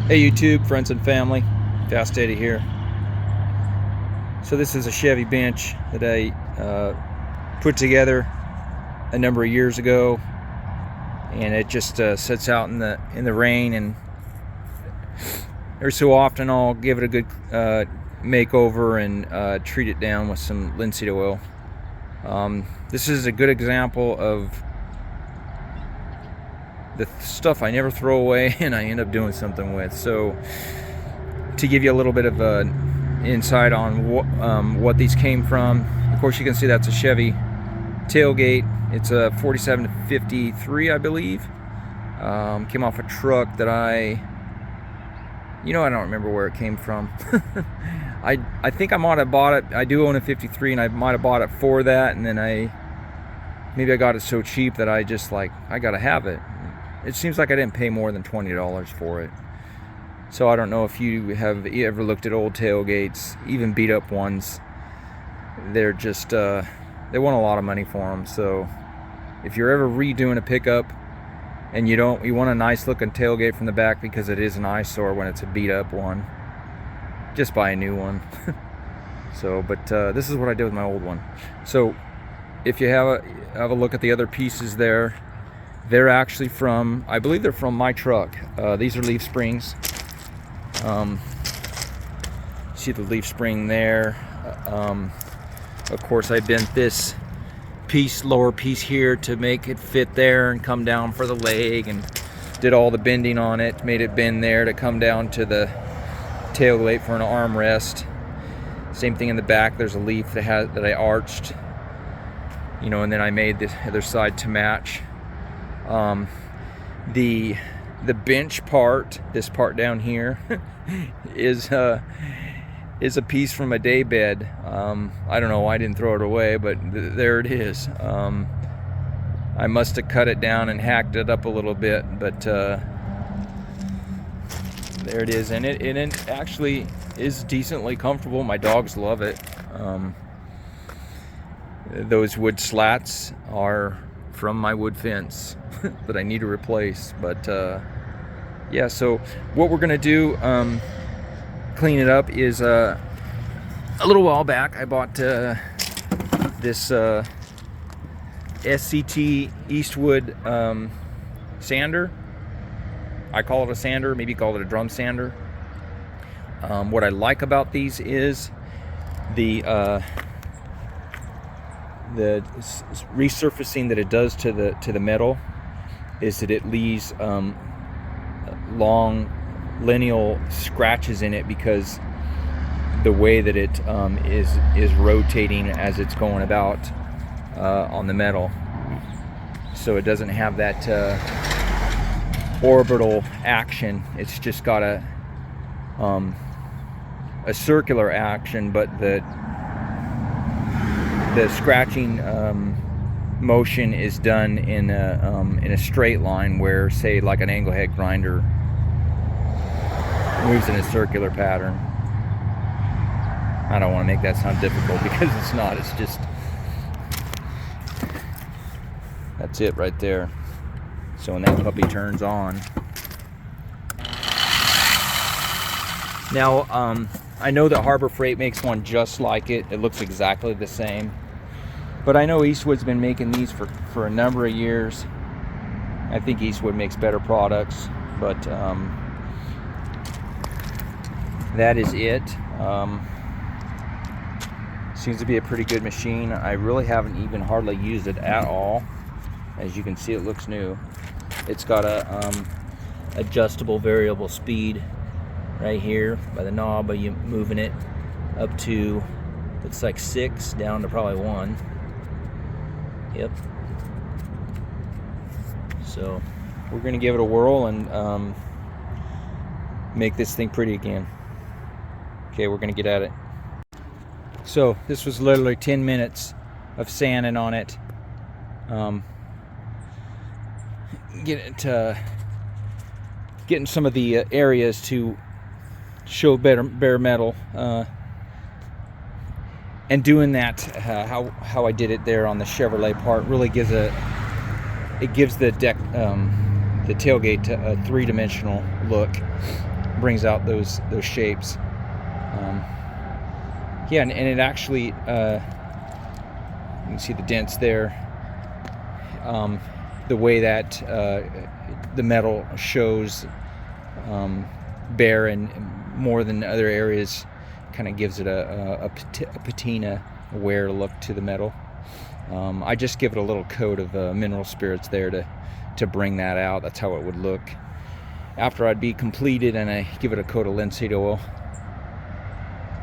Hey YouTube, friends and family, Fast Eddie here. So this is a Chevy bench that I put together a number of years ago, and it just sits out in the rain, and every so often I'll give it a good makeover and treat it down with some linseed oil. This is a good example of the stuff I never throw away and I end up doing something with. So to give you a little bit of insight on what these came from, of course you can see that's a Chevy tailgate. It's a 47 to 53, I believe. Came off a truck that I don't remember where it came from. I think I might have bought it. I do own a 53, and I might have bought it for that, and then maybe I got it so cheap that I just I gotta have it. It seems like I didn't pay more than $20 for it. So I don't know if you have ever looked at old tailgates, even beat up ones. They're just they want a lot of money for them. So if you're ever redoing a pickup and you want a nice looking tailgate from the back, because it is an eyesore when it's a beat up one, just buy a new one. But this is what I did with my old one. So if you have a look at the other pieces there, they're actually from, I believe they're from my truck. These are leaf springs. See the leaf spring there. Of course I bent this lower piece here to make it fit there and come down for the leg, and did all the bending on it, made it bend there to come down to the tailgate for an armrest. Same thing in the back, there's a leaf that I arched, and then I made the other side to match. The bench part, this part down here, is a piece from a day bed. I don't know why I didn't throw it away, but there it is. I must have cut it down and hacked it up a little bit, but there it is, and it actually is decently comfortable. My dogs love it. Those wood slats are from my wood fence that I need to replace. But yeah, so what we're gonna do, clean it up, is a little while back I bought this SCT Eastwood sander. I call it a sander, maybe call it a drum sander. What I like about these is the resurfacing that it does to the metal, is that it leaves long lineal scratches in it, because the way that it is rotating as it's going about on the metal. So it doesn't have that orbital action. It's just got a circular action, but the scratching motion is done in a straight line, where, say, like an angle head grinder moves in a circular pattern. I don't want to make that sound difficult, because it's not. It's just, that's it right there. So when that puppy turns on, now I know that Harbor Freight makes one just like it. It looks exactly the same. But I know Eastwood's been making these for a number of years. I think Eastwood makes better products, but that is it. Seems to be a pretty good machine. I really haven't even hardly used it at all. As you can see, it looks new. It's got a adjustable variable speed right here by the knob. Are you moving it up to, it's like 6 down to probably 1. Yep. So we're gonna give it a whirl and make this thing pretty again. Okay, we're gonna get at it. So this was literally 10 minutes of sanding on it. Getting some of the areas to show bare metal, and doing that how I did it there on the Chevrolet part really gives the deck, the tailgate, a three-dimensional look. brings out those shapes. Yeah, and it actually, you can see the dents there. The way that the metal shows bare and more than other areas kind of gives it a patina, a wear look to the metal. I just give it a little coat of mineral spirits there to bring that out. That's how it would look after I'd be completed, and I give it a coat of linseed oil.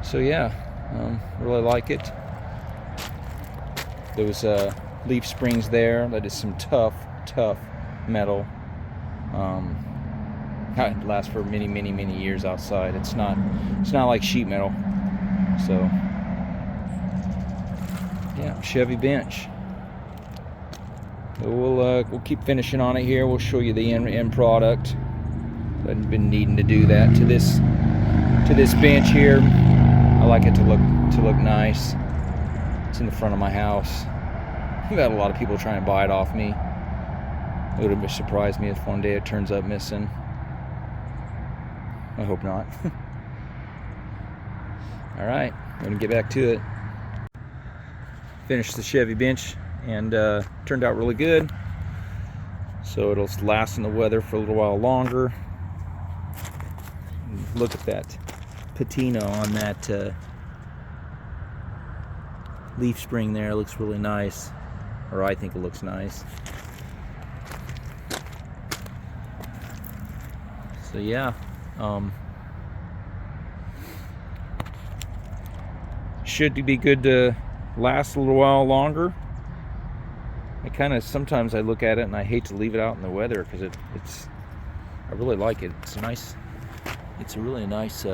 So yeah, really like it. Those leaf springs there, that is some tough metal. It lasts for many years outside. It's not like sheet metal. So yeah, Chevy bench. We'll keep finishing on it here. We'll show you the end product. I've been needing to do that to this bench here. I like it to look nice. It's in the front of my house. I've had a lot of people try and buy it off me. It would have surprised me if one day it turns up missing. I hope not. All right, I'm gonna get back to it. Finished the Chevy bench, and turned out really good. So it'll last in the weather for a little while longer. Look at that patina on that leaf spring there. It looks really nice, or I think it looks nice. So yeah, should be good to last a little while longer. Sometimes I look at it and I hate to leave it out in the weather because I really like it. It's a really nice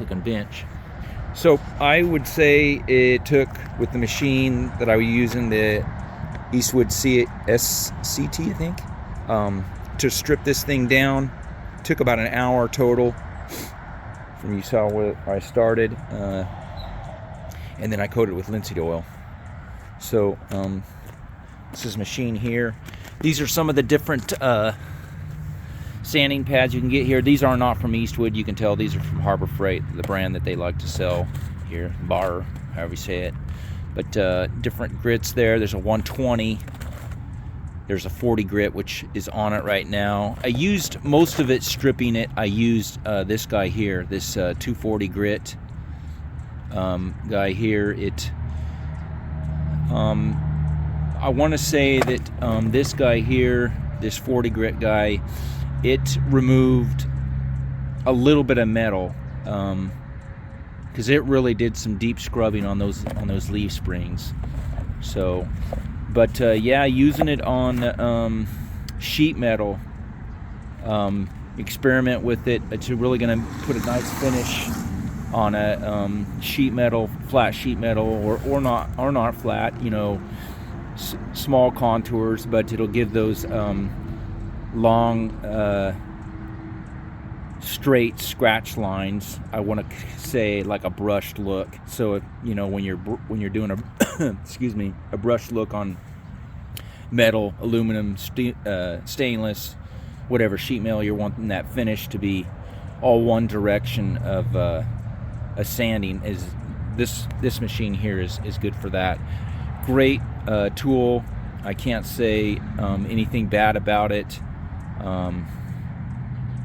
looking bench. So I would say it took, with the machine that I was using, the Eastwood SCT, I think, to strip this thing down, took about an hour total. From, you saw where I started, and then I coated it with linseed oil. So this is a machine here. These are some of the different sanding pads you can get here. These are not from Eastwood. You can tell these are from Harbor Freight, the brand that they like to sell here, Bar, however you say it. But different grits there. There's a 120. There's a 40 grit, which is on it right now. I used most of it stripping it. I used this guy here, this 240 grit guy here. I want to say that this guy here, this 40 grit guy, it removed a little bit of metal, because it really did some deep scrubbing on those leaf springs. So, but yeah, using it on sheet metal, experiment with it. It's really going to put a nice finish on a sheet metal, flat sheet metal, or not flat. You know, small contours, but it'll give those long straight scratch lines. I want to say like a brushed look. So you know, when you're doing a excuse me, a brushed look on metal, aluminum, stainless, whatever sheet metal, you're wanting that finish to be all one direction of a sanding. Is this machine here is good for that. Great tool. I can't say anything bad about it.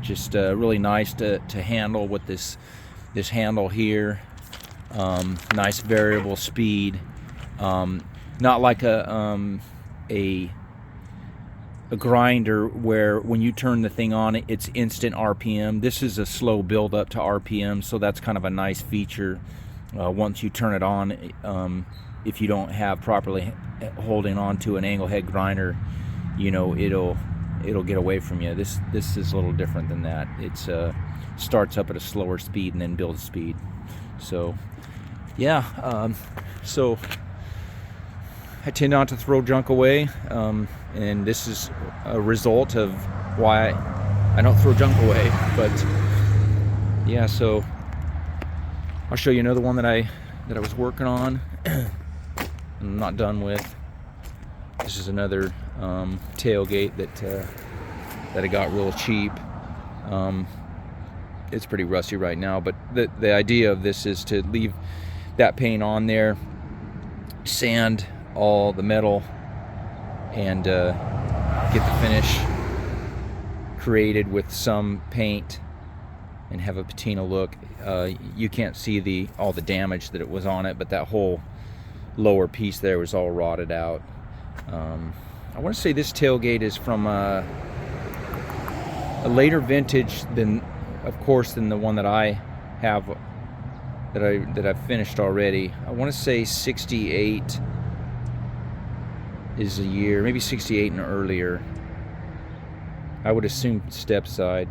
Just really nice to handle with this handle here. Nice variable speed. Not like a grinder where when you turn the thing on, it's instant RPM. This is a slow build up to RPM, so that's kind of a nice feature. Once you turn it on, if you don't have properly holding on to an angle head grinder, you know, it'll get away from you. This is a little different than that. It's starts up at a slower speed and then builds speed. So yeah, so I tend not to throw junk away, and this is a result of why I don't throw junk away. But yeah, so I'll show you another one that I was working on. I'm not done with. This is another tailgate that I got real cheap. It's pretty rusty right now, but the idea of this is to leave that paint on there, sand all the metal, and get the finish created with some paint and have a patina look. You can't see all the damage that it was on it, but that whole lower piece there was all rotted out. I want to say this tailgate is from a later vintage than the one that I have, that I've finished already. I want to say 68 is a year, maybe 68 and earlier. I would assume step side.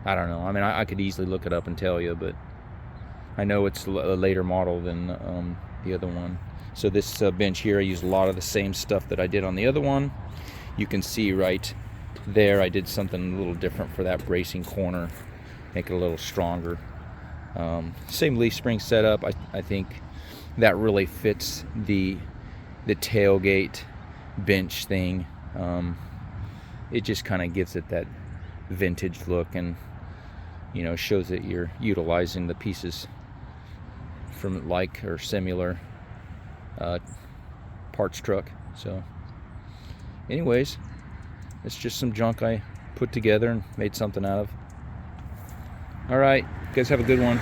I don't know. I mean, I could easily look it up and tell you, but I know it's a later model than the other one. So this bench here, I used a lot of the same stuff that I did on the other one. You can see right there I did something a little different for that bracing corner, make it a little stronger. Same leaf spring setup. I think that really fits the tailgate bench thing. It just kind of gives it that vintage look, and shows that you're utilizing the pieces from like or similar parts truck. So anyways, it's just some junk I put together and made something out of. All right, you guys have a good one.